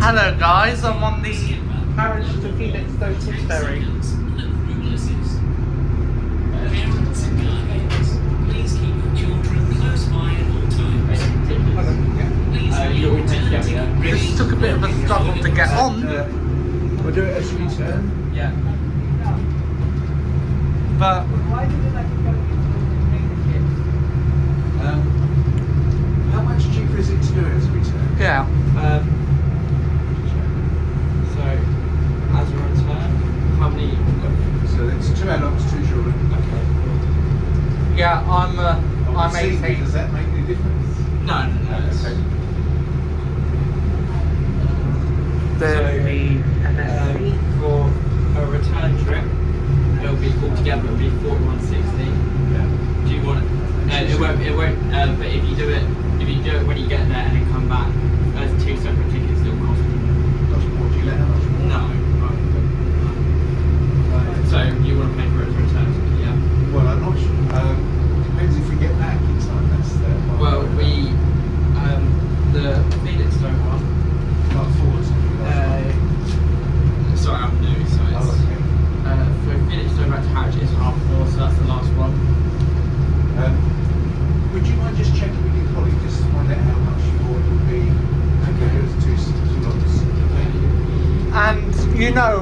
Hello guys, I'm on the Harwich to Felixstowe foot ferry. Parents and guardians, please keep your children close by at all times. Please This took a bit of a struggle to get on, We'll do it as you turn. Yeah. but How much cheaper is it to do it as a return? yeah. So, as a return, how many? So it's 2 adults, 2 children. Okay. Yeah, I'm Obviously, 18. does that make any difference? No. Okay. For a return trip, it'll be altogether it'll be 4160. Yeah. Do you want it? No, it won't. It won't. But if you do it when you get there and then come back, there's 2 separate tickets. It'll cost you. Much more. Do you let how much more? No. So you want to pay for it as a return ticket, yeah? Well, I'm not sure. Depends if we get back in time. That's the Well, the Felixstowe one. about 4 or something. Sorry, I'm new, so it's. Oh, okay. For Felixstowe back to Harwich, it's 4:30, so that's the last one. Would you mind just checking with your colleague just to find out how much more it would be to go to 2 lots? Thank you. And you know,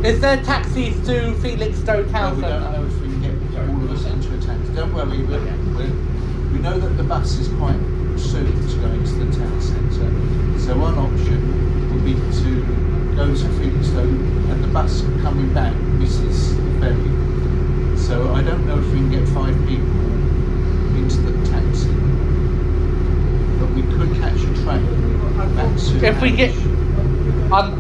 is there taxis to Felixstowe No, Town we don't Centre? know if we can get all of us into a taxi. Don't worry, we know that the bus is quite soon to go into the town centre. So one option would be to go to Felixstowe and the bus coming back misses the ferry. So I don't know if we can get 5 people into the taxi. But we could catch a train back to If we get, Harwich.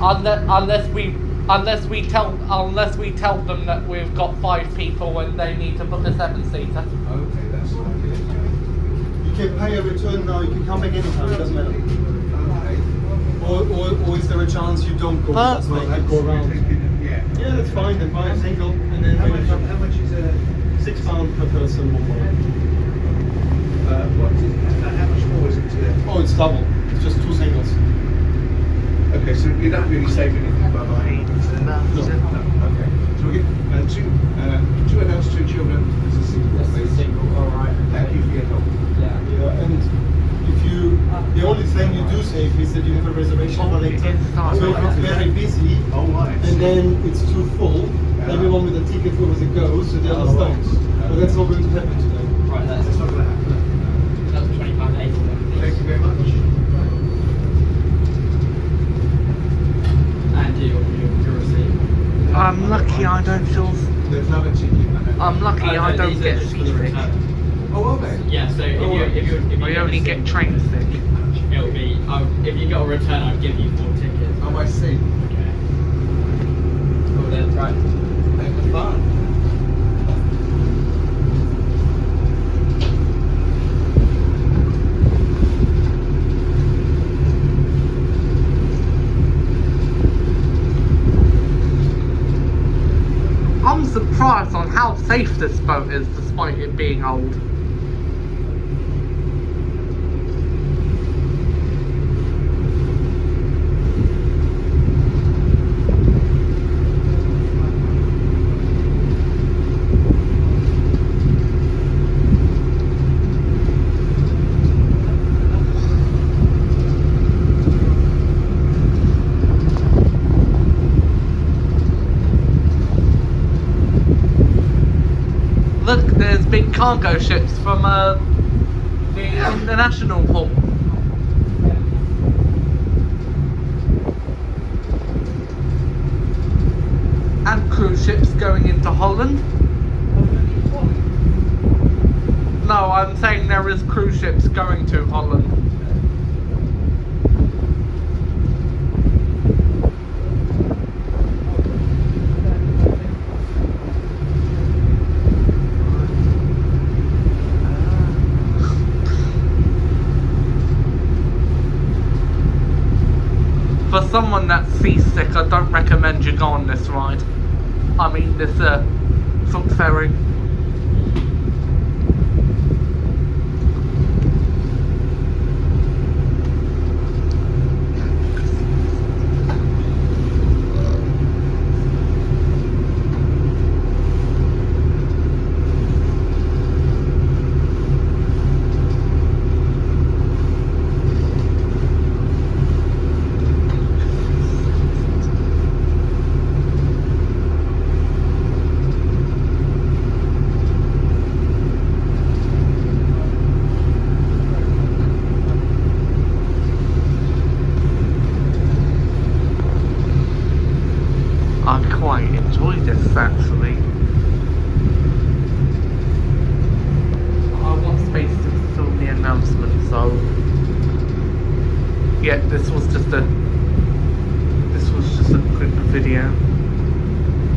unless we tell them that we've got 5 people and they need to book a 7-seater. Okay, that's all right. You can pay a return now, you can come back anytime, it doesn't matter. Okay. Or is there a chance you don't go? Huh? That's why you go around. Yeah. Yeah, that's fine, then buy a single and then How much is a £6 per person or more. what is it? How much more is it to? Oh, it's double. It's just 2 singles. Okay, so you don't really save anything by buying. No. Okay. So we get 2 adults, 2 children as a single. That's the please. single, alright. Thank you for your help. Yeah. Yeah, and if you, the only thing you do save is that you have a reservation for later. So if it's very busy All right. and then it's too full, everyone with a ticket goes and goes, so the others don't. But that's not going to happen today. Right, That's that's not going to happen. £20.80. Thank you very much. And your receipt. I'm lucky I don't feel. There's another ticket. I'm lucky I don't These are get just for the seasick. return. Oh, are they? Yeah, so if you I only get single, train sick. it'll be if you got a return, I'd give you 4 tickets. Oh, I see. Okay. Cool then, right. Thank you. Fun. I'm surprised on how safe this boat is despite it being old. Look, there's big cargo ships from the international port. And cruise ships going into Holland. No, I'm saying there is cruise ships going to Holland. For someone that's seasick, I don't recommend you go on this ride. I mean, this foot ferry. Yeah, this was just a